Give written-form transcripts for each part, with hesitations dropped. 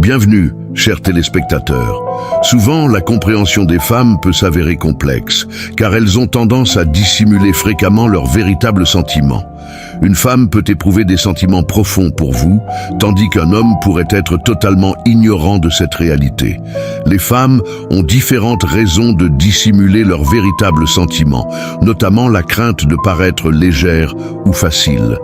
Bienvenue, chers téléspectateurs. Souvent, la compréhension des femmes peut s'avérer complexe, car elles ont tendance à dissimuler fréquemment leurs véritables sentiments. Une femme peut éprouver des sentiments profonds pour vous, tandis qu'un homme pourrait être totalement ignorant de cette réalité. Les femmes ont différentes raisons de dissimuler leurs véritables sentiments, notamment la crainte de paraître légère ou facile.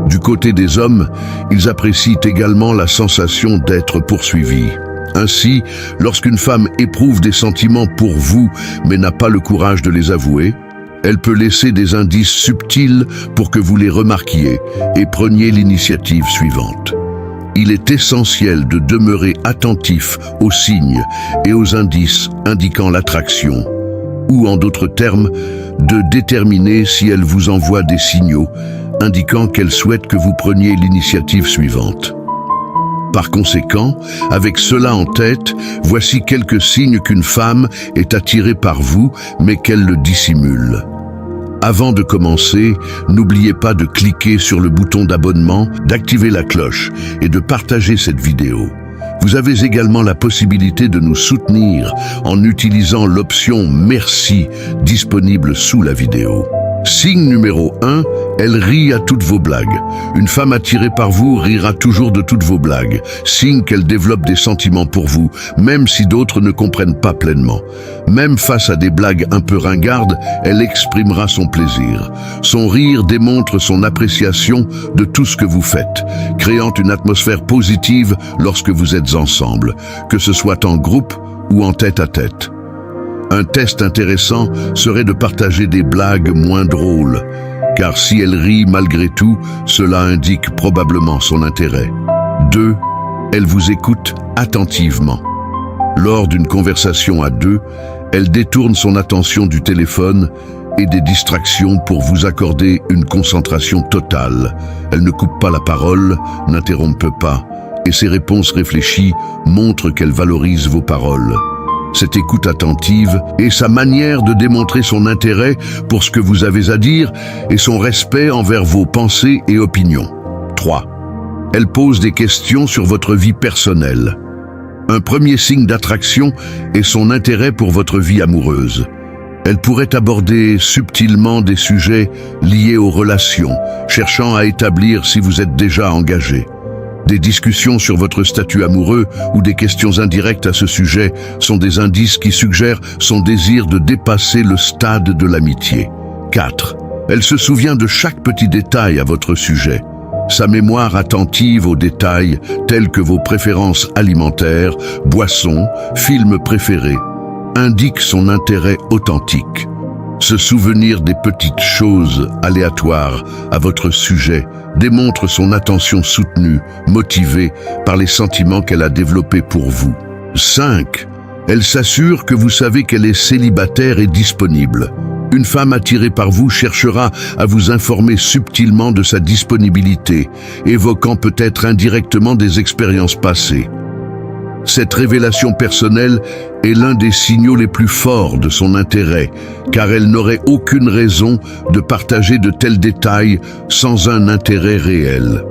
Du côté des hommes, ils apprécient également la sensation d'être poursuivis. Ainsi, lorsqu'une femme éprouve des sentiments pour vous, mais n'a pas le courage de les avouer, elle peut laisser des indices subtils pour que vous les remarquiez et preniez l'initiative suivante. Il est essentiel de demeurer attentif aux signes et aux indices indiquant l'attraction, ou en d'autres termes, de déterminer si elle vous envoie des signaux indiquant qu'elle souhaite que vous preniez l'initiative suivante. Par conséquent, avec cela en tête, voici quelques signes qu'une femme est attirée par vous, mais qu'elle le dissimule. Avant de commencer, n'oubliez pas de cliquer sur le bouton d'abonnement, d'activer la cloche et de partager cette vidéo. Vous avez également la possibilité de nous soutenir en utilisant l'option « Merci » disponible sous la vidéo. Signe numéro 1, elle rit à toutes vos blagues. Une femme attirée par vous rira toujours de toutes vos blagues, signe qu'elle développe des sentiments pour vous, même si d'autres ne comprennent pas pleinement. Même face à des blagues un peu ringardes, elle exprimera son plaisir. Son rire démontre son appréciation de tout ce que vous faites, créant une atmosphère positive lorsque vous êtes ensemble, que ce soit en groupe ou en tête-à-tête. Un test intéressant serait de partager des blagues moins drôles, car si elle rit malgré tout, cela indique probablement son intérêt. 2. Elle vous écoute attentivement. Lors d'une conversation à deux, elle détourne son attention du téléphone et des distractions pour vous accorder une concentration totale. Elle ne coupe pas la parole, n'interrompt pas, et ses réponses réfléchies montrent qu'elle valorise vos paroles. Cette écoute attentive est sa manière de démontrer son intérêt pour ce que vous avez à dire et son respect envers vos pensées et opinions. 3. Elle pose des questions sur votre vie personnelle. Un premier signe d'attraction est son intérêt pour votre vie amoureuse. Elle pourrait aborder subtilement des sujets liés aux relations, cherchant à établir si vous êtes déjà engagé. Des discussions sur votre statut amoureux ou des questions indirectes à ce sujet sont des indices qui suggèrent son désir de dépasser le stade de l'amitié. 4. Elle se souvient de chaque petit détail à votre sujet. Sa mémoire attentive aux détails tels que vos préférences alimentaires, boissons, films préférés, indique son intérêt authentique. Se souvenir des petites choses aléatoires à votre sujet démontre son attention soutenue, motivée par les sentiments qu'elle a développés pour vous. 5. Elle s'assure que vous savez qu'elle est célibataire et disponible. Une femme attirée par vous cherchera à vous informer subtilement de sa disponibilité, évoquant peut-être indirectement des expériences passées. Cette révélation personnelle est l'un des signaux les plus forts de son intérêt, car elle n'aurait aucune raison de partager de tels détails sans un intérêt réel.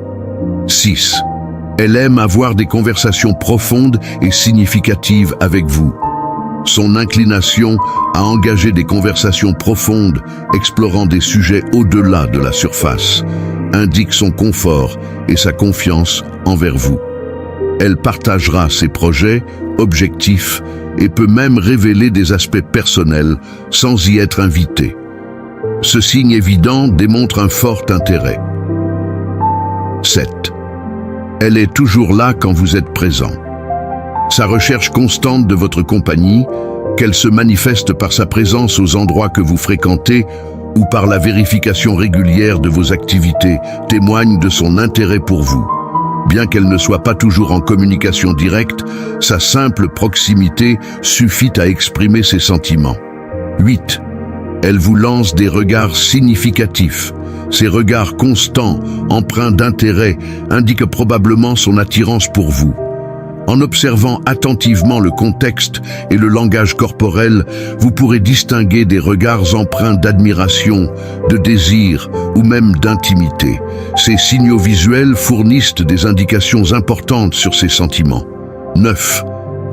6. Elle aime avoir des conversations profondes et significatives avec vous. Son inclination à engager des conversations profondes, explorant des sujets au-delà de la surface, indique son confort et sa confiance envers vous. Elle partagera ses projets, objectifs et peut même révéler des aspects personnels sans y être invitée. Ce signe évident démontre un fort intérêt. 7. Elle est toujours là quand vous êtes présent. Sa recherche constante de votre compagnie, qu'elle se manifeste par sa présence aux endroits que vous fréquentez ou par la vérification régulière de vos activités, témoigne de son intérêt pour vous. Bien qu'elle ne soit pas toujours en communication directe, sa simple proximité suffit à exprimer ses sentiments. 8. Elle vous lance des regards significatifs. Ces regards constants, empreints d'intérêt, indiquent probablement son attirance pour vous. En observant attentivement le contexte et le langage corporel, vous pourrez distinguer des regards empreints d'admiration, de désir ou même d'intimité. Ces signaux visuels fournissent des indications importantes sur ses sentiments. 9.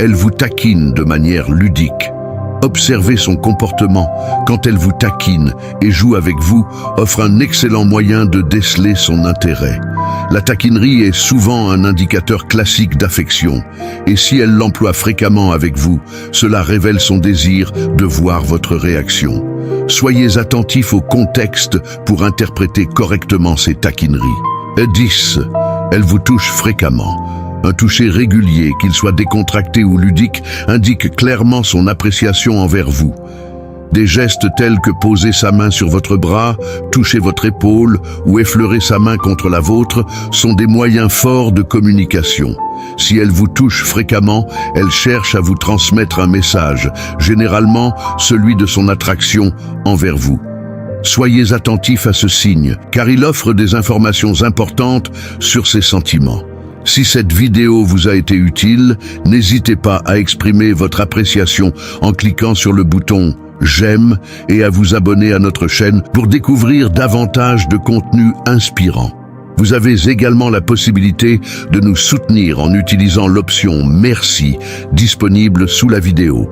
Elle vous taquine de manière ludique. Observer son comportement quand elle vous taquine et joue avec vous offre un excellent moyen de déceler son intérêt. La taquinerie est souvent un indicateur classique d'affection, et si elle l'emploie fréquemment avec vous, cela révèle son désir de voir votre réaction. Soyez attentif au contexte pour interpréter correctement ces taquineries. 10. Elle vous touche fréquemment. Un toucher régulier, qu'il soit décontracté ou ludique, indique clairement son appréciation envers vous. Des gestes tels que poser sa main sur votre bras, toucher votre épaule ou effleurer sa main contre la vôtre sont des moyens forts de communication. Si elle vous touche fréquemment, elle cherche à vous transmettre un message, généralement celui de son attraction envers vous. Soyez attentif à ce signe, car il offre des informations importantes sur ses sentiments. Si cette vidéo vous a été utile, n'hésitez pas à exprimer votre appréciation en cliquant sur le bouton « J'aime » et à vous abonner à notre chaîne pour découvrir davantage de contenus inspirants. Vous avez également la possibilité de nous soutenir en utilisant l'option « Merci » disponible sous la vidéo.